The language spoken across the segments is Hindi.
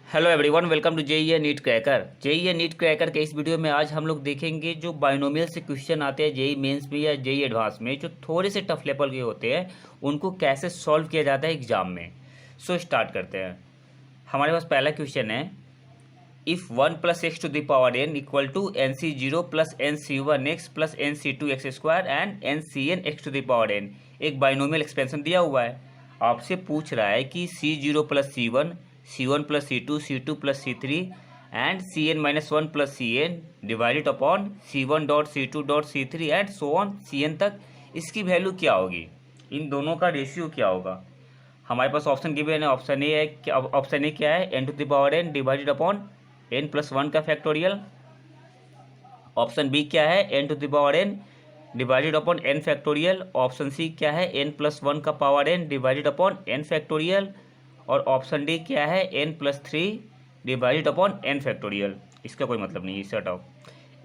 Hello everyone, welcome to JEE NEET cracker. JEE NEET cracker के इस वीडियो में आज हम लोग देखेंगे जो बाइनोमियल से क्वेश्चन आते हैं जेईई मेंस में या जेईई एडवांस में, जो थोड़े से टफ लेवल के होते हैं, उनको कैसे सॉल्व किया जाता है एग्जाम में। सो स्टार्ट करते हैं। हमारे पास पहला क्वेश्चन है, if 1 plus x to the power n equal to n C zero plus n C one x plus n C two x square and n C n x to the power n. एक बाइनोमियल एक्सपेंशन दिया हुआ है, आपसे पूछ रहा है कि C zero plus C one plus C two plus C three and C n minus one plus C n divided upon C one dot C two dot C three and so on C n तक, इसकी वैल्यू क्या होगी, इन दोनों का रेशियो क्या होगा। हमारे पास ऑप्शन गिवन है। ऑप्शन ए क्या है, n to the power n divided upon n plus one का फैक्टोरियल। ऑप्शन बी क्या है, n to the power n divided upon n factorial. Option C क्या है, एन प्लस वन का power n divided upon n factorial. और ऑप्शन डी क्या है, n plus three divided upon n factorial. इसका कोई मतलब नहीं है, इससे हटाओ।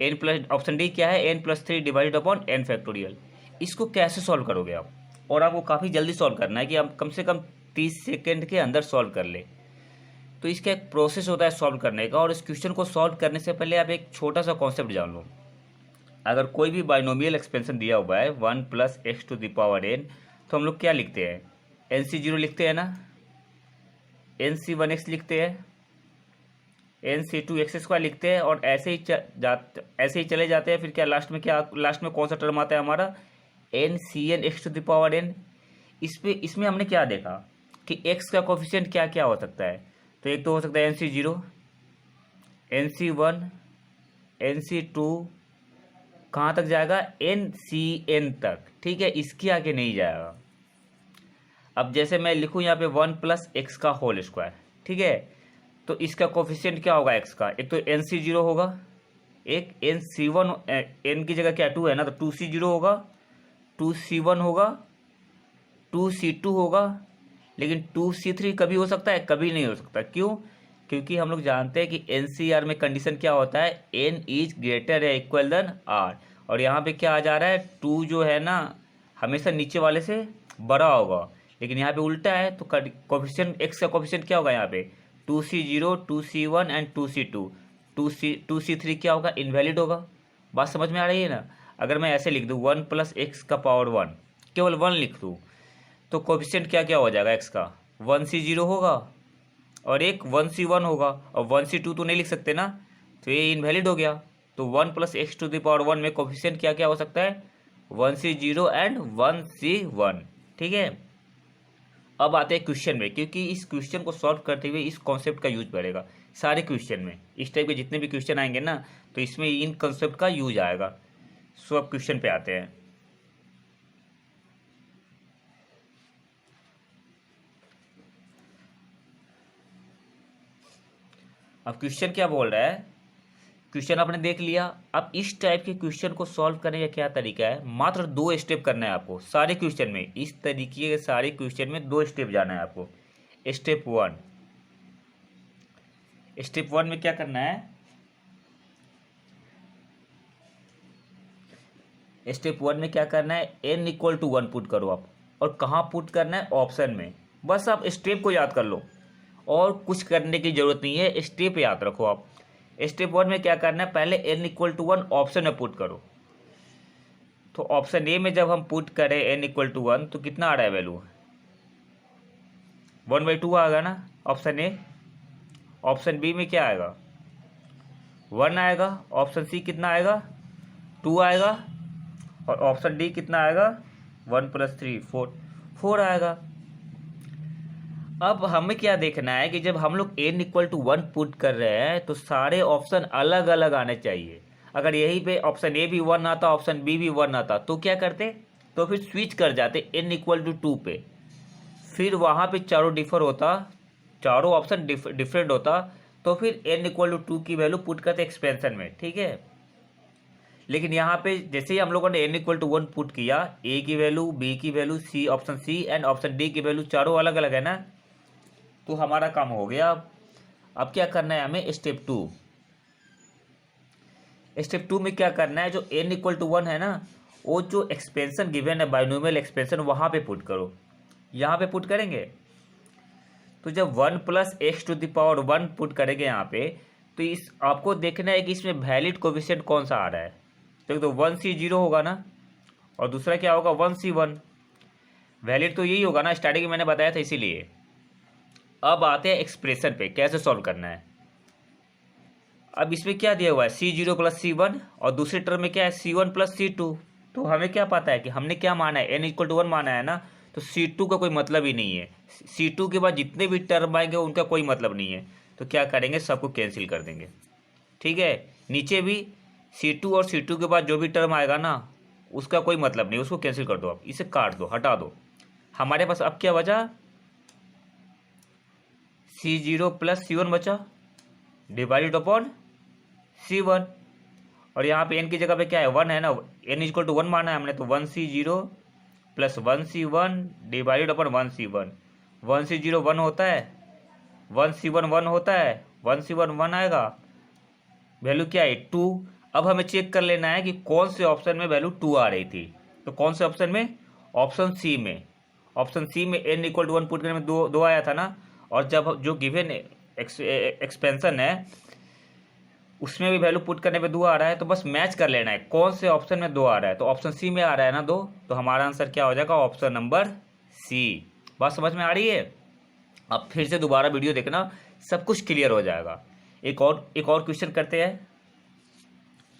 एन प्लस ऑप्शन डी क्या है, n plus three divided upon n factorial. इसको कैसे सॉल्व करोगे आप, और आपको काफ़ी जल्दी सॉल्व करना है कि आप कम से कम 30 सेकेंड के अंदर सॉल्व कर ले। तो इसका एक प्रोसेस होता है सॉल्व करने का, और इस क्वेश्चन को सॉल्व करने से पहले आप एक छोटा सा कॉन्सेप्ट जान लो। अगर कोई भी बाइनोमियल एक्सपेंशन दिया हुआ है 1 plus x to the power n, तो हम लोग क्या लिखते हैं, एन सी जीरो लिखते हैं ना, एन सी वन एक्स लिखते हैं, n C two x square लिखते हैं, और ऐसे ही चले जाते हैं। फिर लास्ट में कौन सा टर्म आता है हमारा, n C n x to the power n. इसमें हमने क्या देखा कि एक्स का कोफिशिएंट क्या क्या हो सकता है। तो एक तो हो सकता है n C zero, n C one, n C two, कहाँ तक जाएगा, एन सी एन तक, ठीक है, इसके आगे नहीं जाएगा। अब जैसे मैं लिखूँ यहाँ पे 1 प्लस एक्स का होल स्क्वायर, ठीक है, तो इसका कोफिशिएंट क्या होगा एक्स का, एक तो एन सी जीरो होगा, एक एन सी वन, एन की जगह क्या टू है ना, तो टू सी जीरो होगा, टू सी वन होगा, टू सी टू होगा। लेकिन टू सी थ्री कभी हो सकता है, कभी नहीं हो सकता। क्यों? क्योंकि हम लोग जानते हैं कि एन सी आर में कंडीशन क्या होता है, एन इज ग्रेटर या इक्वल देन आर। और यहाँ पे क्या आ जा रहा है, टू जो है ना हमेशा नीचे वाले से बड़ा होगा, लेकिन यहाँ पे उल्टा है। तो कोफिशिएंट एक्स का कोफिशिएंट क्या होगा यहाँ पे, two C zero, two C one and two C two. Two C three क्या होगा, इनवैलिड होगा। बात समझ में आ रही है ना। अगर मैं ऐसे लिख दूँ 1 प्लस एक्स का पावर वन, केवल वन लिख दूँ, तो कोफिशिएंट क्या क्या हो जाएगा एक्स का, 1 सी जीरो होगा और एक 1 सी वन होगा, और 1 सी टू तो नहीं लिख सकते ना, तो ये इनवैलिड हो गया। तो 1 plus x to the power one में कोफिशिएंट क्या क्या हो सकता है, 1 C zero and 1 C one, ठीक है। अब आते हैं क्वेश्चन में, क्योंकि इस क्वेश्चन को सॉल्व करते हुए इस कॉन्सेप्ट का यूज पड़ेगा सारे क्वेश्चन में। इस टाइप के जितने भी क्वेश्चन आएंगे ना, तो इसमें इन कॉन्सेप्ट का यूज आएगा। सो अब क्वेश्चन पे आते हैं। अब क्वेश्चन क्या बोल रहा है, क्वेश्चन आपने देख लिया। अब इस टाइप के क्वेश्चन को सॉल्व करने का क्या तरीका है, मात्र 2 स्टेप करना है आपको सारे क्वेश्चन में। इस तरीके के सारे क्वेश्चन में 2 स्टेप जाना है आपको। स्टेप वन, स्टेप वन में क्या करना है, स्टेप वन में क्या करना है, n equal to one put करो आप। और कहाँ पुट करना है, ऑप्शन में। बस आप स्टेप को याद कर लो, और कुछ करने की जरूरत नहीं है, स्टेप याद रखो आप। स्टेप वन में क्या करना है, पहले n equal to one option में पुट करो। तो ऑप्शन ए में जब हम पुट करें एन इक्वल टू वन, तो कितना आ रहा है वैल्यू, 1/2 आएगा ना ऑप्शन ए। ऑप्शन बी में क्या आएगा, 1 आएगा। ऑप्शन सी कितना आएगा, 2 आएगा। और ऑप्शन डी कितना आएगा, 1 प्लस 3 4 आएगा। अब हमें क्या देखना है कि जब हम लोग n equal to one put कर रहे हैं, तो सारे ऑप्शन अलग अलग आने चाहिए। अगर यहीं पे ऑप्शन ए भी 1 आता, ऑप्शन बी भी 1 आता, तो क्या करते, तो फिर स्विच कर जाते एन इक्वल टू 2 पे। फिर वहाँ पे चारों डिफर होता, चारों ऑप्शन डिफरेंट होता, तो फिर एन इक्वल टू 2 की वैल्यू पुट करते एक्सपेंशन में, ठीक है। लेकिन यहाँ पे जैसे ही हम लोगों ने n equal to one put किया, ए की वैल्यू, बी की value, C option C and option D की वैल्यू चारों अलग अलग है ना, तो हमारा काम हो गया। अब क्या करना है हमें, स्टेप टू। स्टेप टू में क्या करना है, जो एन इक्वल टू वन है ना, वो जो एक्सपेंशन गिवन है बाइनोमियल एक्सपेंशन, वहाँ पे पुट करो। यहाँ पे पुट करेंगे तो जब 1+x⁻1 पुट करेंगे यहाँ पे, तो इस आपको देखना है कि इसमें वैलिड कोफिशिएंट कौन सा आ रहा है। तो 1C0 होगा ना, और दूसरा क्या होगा 1C1। वैलिड तो यही होगा ना, स्टार्टिंग में मैंने बताया था इसीलिए। अब आते हैं एक्सप्रेशन पे, कैसे सॉल्व करना है। अब इसमें क्या दिया हुआ है C0 + C1, और दूसरे टर्म में क्या है C1 + C2। तो हमें क्या पता है कि हमने क्या माना है, n=1 माना है ना, तो C2 का कोई मतलब ही नहीं है। C2 के बाद जितने भी टर्म आएंगे उनका कोई मतलब नहीं है। तो क्या करेंगे, सबको कैंसिल कर देंगे। ठीक है, नीचे भी C2 और C2 के बाद जो भी टर्म आएगा ना, उसका कोई मतलब नहीं, उसको कैंसिल कर दो। आप इसे काट दो, हटा दो। हमारे पास अब क्या बचा, C0 + C1 बचा, डिवाइडेड अपॉन C1। और यहाँ पे n की जगह पे क्या है 1 है ना, n=1 माना है हमने, तो 1C0 + 1C1 divided upon 1C1। 1C0 1 होता है, 1C1 1 होता है, 1C1 1 आएगा, वैल्यू क्या है 2। अब हमें चेक कर लेना है कि कौन से ऑप्शन में वैल्यू 2 आ रही थी। तो कौन से ऑप्शन में, ऑप्शन सी में। ऑप्शन सी में n=1 पुट करने में दो आया था ना, और जब जो गिवन एक्सपेंशन है उसमें भी वैल्यू पुट करने पे 2 आ रहा है, तो बस मैच कर लेना है कौन से ऑप्शन में 2 आ रहा है। तो ऑप्शन सी में आ रहा है ना 2, तो हमारा आंसर क्या हो जाएगा, ऑप्शन नंबर सी। बात समझ में आ रही है। अब फिर से दोबारा वीडियो देखना, सब कुछ क्लियर हो जाएगा। एक और क्वेश्चन करते हैं।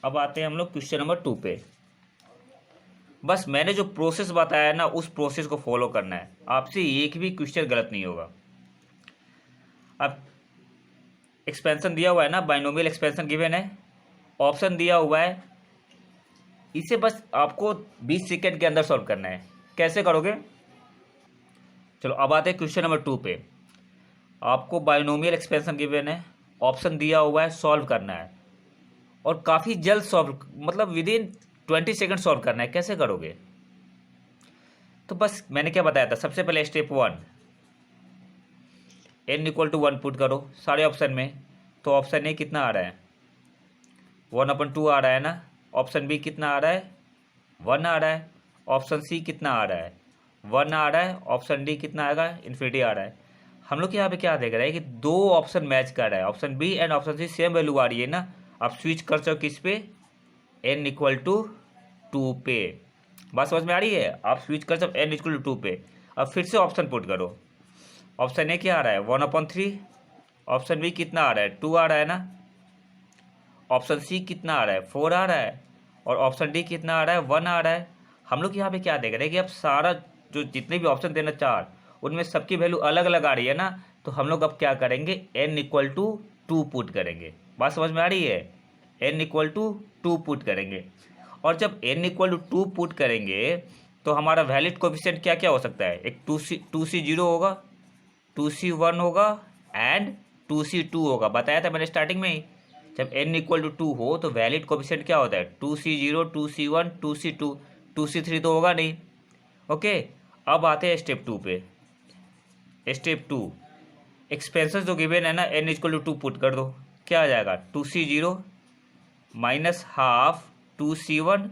अब आते हैं हम लोग क्वेश्चन नंबर 2 पे। बस मैंने जो प्रोसेस बताया है ना, उस प्रोसेस को फॉलो करना है, आपसे एक भी क्वेश्चन गलत नहीं होगा। अब एक्सपेंशन दिया हुआ है ना, बाइनोमियल एक्सपेंशन गिवन है, ऑप्शन दिया हुआ है, इसे बस आपको 20 सेकेंड के अंदर सॉल्व करना है। कैसे करोगे, चलो अब आते हैं क्वेश्चन नंबर 2 पे। आपको बाइनोमियल एक्सपेंशन गिवन है, ऑप्शन दिया हुआ है, सॉल्व करना है, और काफ़ी जल्द सॉल्व, मतलब विदिन 20 सेकेंड सॉल्व करना है। कैसे करोगे, तो बस मैंने क्या बताया था, सबसे पहले स्टेप 1, n=1 पुट करो सारे ऑप्शन में। तो ऑप्शन ए कितना आ रहा है, 1/2 आ रहा है ना। ऑप्शन बी कितना आ रहा है, 1 आ रहा है। ऑप्शन सी कितना आ रहा है, 1 आ रहा है। ऑप्शन डी कितना आएगा, इन्फिनिटी आ रहा है। हम लोग यहाँ पे क्या देख रहे हैं कि दो ऑप्शन मैच कर रहा है, option B and option C same value आ रही है ना। आप स्विच कर सको किस पे, n=2 पे। बात समझ में आ रही है, आप स्विच कर सको n=2 पे। अब फिर से ऑप्शन पुट करो। ऑप्शन ए क्या आ रहा है 1/3, ऑप्शन बी कितना आ रहा है 2 आ रहा है ना। ऑप्शन सी कितना आ रहा है 4 आ रहा है, और ऑप्शन डी कितना आ रहा है 1 आ रहा है। हम लोग यहाँ पे क्या देख रहे हैं कि अब सारा जो जितने भी ऑप्शन देना 4, उनमें सबकी वैल्यू अलग अलग आ रही है ना। तो हम लोग अब क्या करेंगे, n=2 पुट करेंगे। बात समझ में आ रही है, n=2 पुट करेंगे। और जब n=2 पुट करेंगे तो हमारा वैलिड कोफिशिएंट क्या क्या हो सकता है, एक 2C0 होगा, 2C1 होगा एंड 2C2 होगा। बताया था मैंने स्टार्टिंग में ही, जब n=2 हो तो वैलिड कोफिशिएंट क्या होता है 2C0, 2C1, 2C2, 2C3 तो होगा नहीं। ओके, अब आते हैं स्टेप 2 पे। स्टेप 2, एक्सपेंशन जो गिवन है ना, n=2 पुट कर दो। क्या आ जाएगा 2C0 minus half 2C1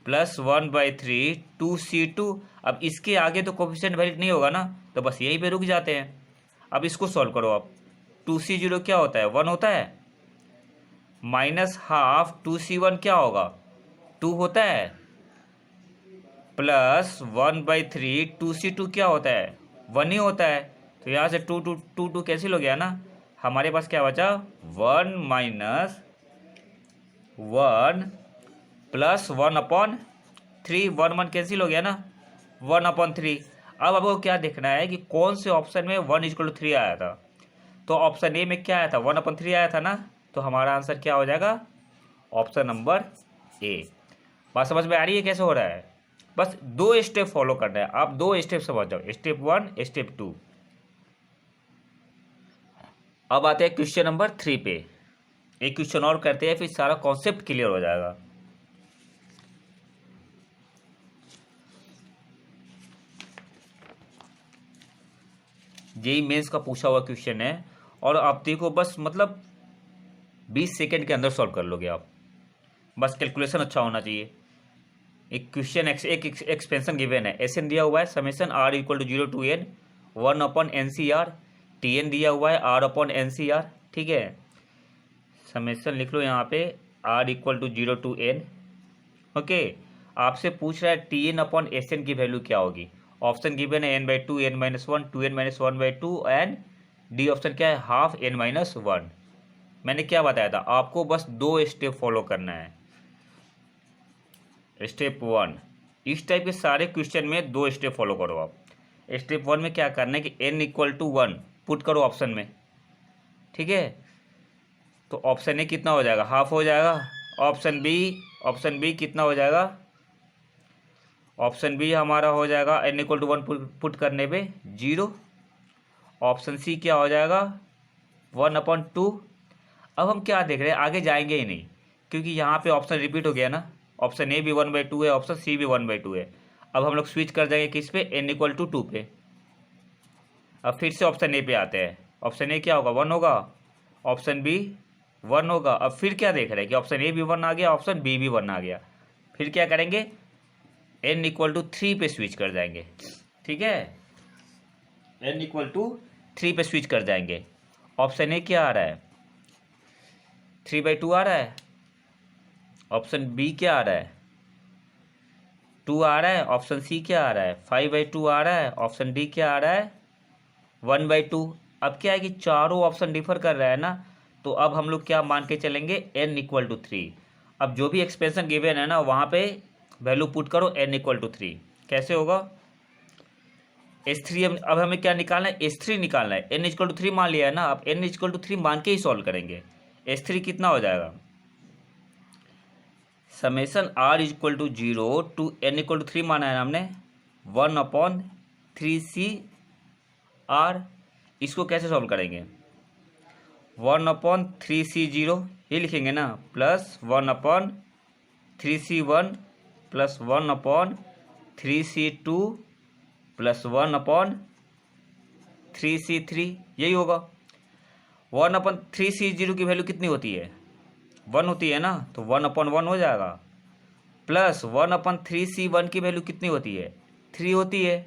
+ 1/3 2C2। अब इसके आगे तो कोफिशिएंट वैलिड नहीं होगा ना, तो बस यहीं पे रुक जाते हैं। अब इसको सॉल्व करो। अब 2C0 क्या होता है 1 होता है, माइनस हाफ 2C1 क्या होगा 2 होता है, प्लस 1/3 2C2 क्या होता है 1 ही होता है। तो यहाँ से 2 कैंसिल हो गया ना, हमारे पास क्या बचा 1 - 1 + 1/3, 1 कैंसिल हो गया ना, 1/3। अब आपको क्या देखना है कि कौन से ऑप्शन में 1=3 आया था। तो ऑप्शन ए में क्या आया था 1/3 आया था ना, तो हमारा आंसर क्या हो जाएगा, ऑप्शन नंबर ए। बात समझ में आ रही है कैसे हो रहा है। बस 2 स्टेप फॉलो करना है, आप 2 स्टेप समझ जाओ, स्टेप 1 स्टेप 2। अब आते हैं क्वेश्चन नंबर 3 पे। एक क्वेश्चन और करते हैं, फिर सारा कॉन्सेप्ट क्लियर हो जाएगा। जेई मेंस का पूछा हुआ क्वेश्चन है, और आप देखो बस मतलब 20 सेकेंड के अंदर सॉल्व कर लोगे आप। बस कैलकुलेशन अच्छा होना चाहिए। एक क्वेश्चन एक एक्सपेंशन गिवन है, एस एन दिया हुआ है, summation r = 0 to n 1/NCR। T n दिया हुआ है r upon n C r, ठीक है। समेशन लिख लो यहाँ पे r equal to 0 to n, okay. आपसे पूछ रहा है T n upon S n की वैल्यू क्या होगी। ऑप्शन गिवन है n by two, n minus one, two n minus one by two, and D option क्या है हाफ एन माइनस वन। मैंने क्या बताया था आपको, बस 2 स्टेप फॉलो करना है। स्टेप 1, इस टाइप के सारे क्वेश्चन में 2 स्टेप फॉलो करो आप। स्टेप 1 में क्या करना है कि n इक्वल टू 1 पुट करो ऑप्शन में, ठीक है। तो ऑप्शन ए कितना हो जाएगा, हाफ हो जाएगा। ऑप्शन बी कितना हो जाएगा, ऑप्शन बी हमारा हो जाएगा n इक्वल टू 1 पुट करने पे 0। ऑप्शन सी क्या हो जाएगा 1/2। अब हम क्या देख रहे हैं, आगे जाएंगे ही नहीं, क्योंकि यहाँ पे ऑप्शन रिपीट हो गया ना। ऑप्शन ए भी 1/2 है, ऑप्शन सी भी 1/2 है। अब हम लोग स्विच कर जाएंगे किस पे, n इक्वल टू 2 पे। अब फिर से ऑप्शन ए पे आते हैं। ऑप्शन ए क्या होगा 1 होगा, ऑप्शन बी 1 होगा। अब फिर क्या देख रहे हैं कि ऑप्शन ए भी 1 आ गया, ऑप्शन बी भी 1 आ गया। फिर क्या करेंगे, n इक्वल टू 3 पे स्विच कर जाएंगे, ठीक है। n इक्वल टू 3 पे स्विच कर जाएंगे। ऑप्शन ए क्या आ रहा है 3/2 आ रहा है। ऑप्शन बी क्या आ रहा है 2 आ रहा है। ऑप्शन सी क्या आ रहा है 5/2 आ रहा है। ऑप्शन डी क्या आ रहा है 1/2। अब क्या है कि चारों ऑप्शन डिफर कर रहा है ना, तो अब हम लोग क्या मान के चलेंगे n इक्वल टू 3। अब जो भी एक्सपेंशन गिवन है ना वहाँ पे वैल्यू पुट करो n इक्वल टू 3। कैसे होगा, S3 अब हमें क्या निकालना है, S3 निकालना है। n इक्वल टू 3 मान लिया है ना, अब n इक्वल टू 3 मान के ही सॉल्व करेंगे। S3 कितना हो जाएगा, summation r equal to 0 to n equal to 3 माना है हमने 1/3c r। इसको कैसे सॉल्व करेंगे, 1/3c0 ये लिखेंगे ना, plus 1/3c1 plus 1/3c2 plus 1/3c3, यही होगा। 1/3c0 की वैल्यू कितनी होती है 1 होती है ना, तो 1/1 हो जाएगा। प्लस 1/3c1 की वैल्यू कितनी होती है 3 होती है।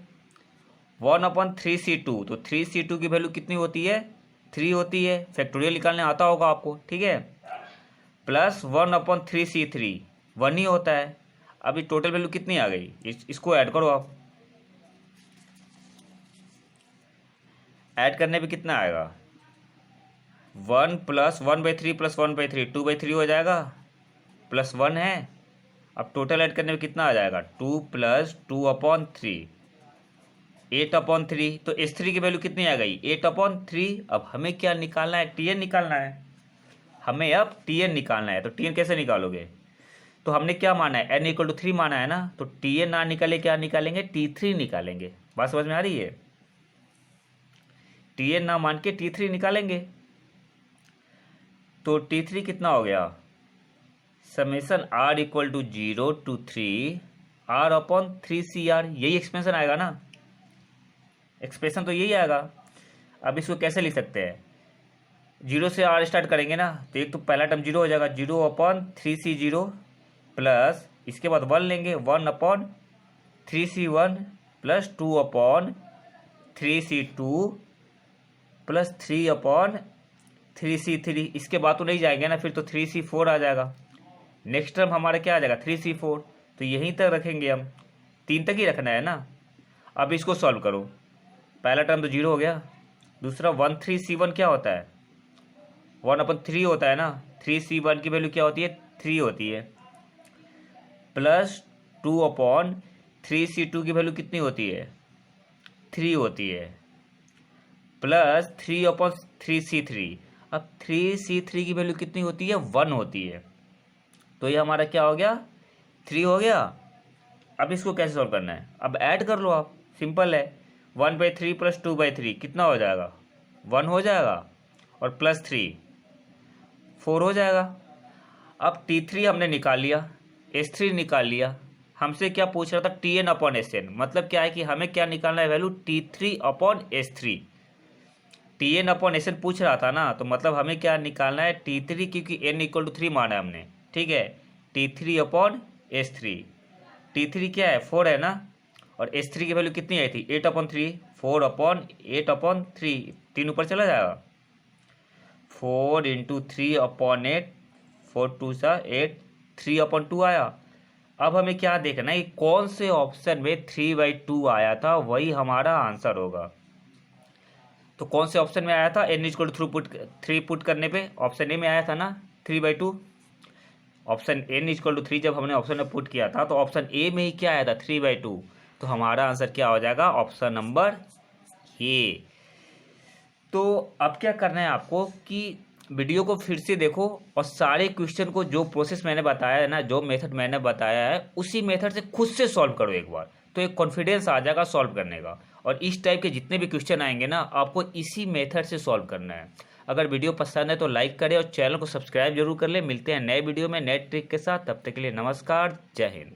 1/3c2, तो 3c2 की वैल्यू कितनी होती है 3 होती है। फैक्टोरियल निकालने आता होगा आपको, ठीक है। प्लस 1/3c3 1 ही होता है। अभी टोटल वैल्यू कितनी आ गई, इसको ऐड करो आप। ऐड करने पे कितना आएगा 1 प्लस 1/3 प्लस 1/3 2/3 हो जाएगा, प्लस 1 है। अब टोटल ऐड करने में कितना आ जाएगा 2 प्लस 2/3 8/3। तो S3 की वैल्यू कितनी आ गई 8/3। अब हमें क्या निकालना है, TN निकालना है। हमें अब TN निकालना है। तो TN कैसे निकालोगे, तो हमने क्या माना है n इक्वल टू 3 माना है ना, तो TN ना निकाले क्या निकालेंगे T3 निकालेंगे। बात समझ में आ रही है, TN ना मान के T3 निकालेंगे। तो T3 कितना हो गया, summation r equal to 0 to 3 r/3cr। यही एक्सपेंशन आएगा ना, एक्सप्रेशन तो यही आएगा। अब इसको कैसे लिख सकते हैं, 0 से r स्टार्ट करेंगे ना, तो एक तो पहला टर्म 0 हो जाएगा 0/3c0 प्लस इसके बाद 1 लेंगे 1/3c1 plus 2/3c2 plus 3/3c3। इसके बाद तो नहीं जाएंगे ना, फिर तो 3c4 आ जाएगा। नेक्स्ट टर्म हमारा क्या आ जाएगा 3c4, तो यहीं तक रखेंगे हम, 3 तक ही रखना है ना। अब इसको सॉल्व करो, पहला टर्म तो 0 हो गया, दूसरा 1/3c1 क्या होता है 1/3 होता है ना, 3c1 की वैल्यू क्या होती है 3 होती है, प्लस 2/3c2 की वैल्यू कितनी होती है 3 होती है, प्लस 3/3c3। अब 3c3 की वैल्यू कितनी होती है 1 होती है। तो ये हमारा क्या हो गया 3 हो गया। अब इसको कैसे सॉल्व करना है, अब ऐड कर लो आप, सिंपल है। 1/3 प्लस 2/3 कितना हो जाएगा 1 हो जाएगा, और प्लस 3 4 हो जाएगा। अब T3 हमने निकाल लिया, S3 निकाल लिया। हमसे क्या पूछ रहा था TN/SN, मतलब क्या है कि हमें क्या निकालना है वैल्यू T3/S3। TN/SN पूछ रहा था ना, तो मतलब हमें क्या निकालना है T3, क्योंकि n इक्वल टू 3 माना है हमने, ठीक है। T3/S3, T3 क्या है 4 है ना, और S3 की वैल्यू कितनी आई थी 8/3, 4/8/3, 16 ऊपर चला जाएगा। 4 इंटू 3/8, 4 2 सा 8, 3/2 आया। अब हमें क्या देखना है, कौन से ऑप्शन में 3/2 आया था, वही हमारा आंसर होगा। तो कौन से ऑप्शन में आया था, n इक्वल टू 3 पुट करने पे ऑप्शन ए में आया था ना 3/2। ऑप्शन n इक्वल टू 3 जब हमने ऑप्शन में पुट किया था तो ऑप्शन ए में ही क्या आया था 3/2। तो हमारा आंसर क्या हो जाएगा, ऑप्शन नंबर ए। तो अब क्या करना है आपको कि वीडियो को फिर से देखो और सारे क्वेश्चन को जो प्रोसेस मैंने बताया है ना, जो मेथड मैंने बताया है उसी मेथड से खुद से सॉल्व करो एक बार, तो एक कॉन्फिडेंस आ जाएगा सॉल्व करने का। और इस टाइप के जितने भी क्वेश्चन आएंगे ना, आपको इसी मेथड से सॉल्व करना है। अगर वीडियो पसंद है तो लाइक करें और चैनल को सब्सक्राइब जरूर कर ले। मिलते हैं नए वीडियो में नए ट्रिक के साथ, तब तक के लिए नमस्कार, जय हिंद।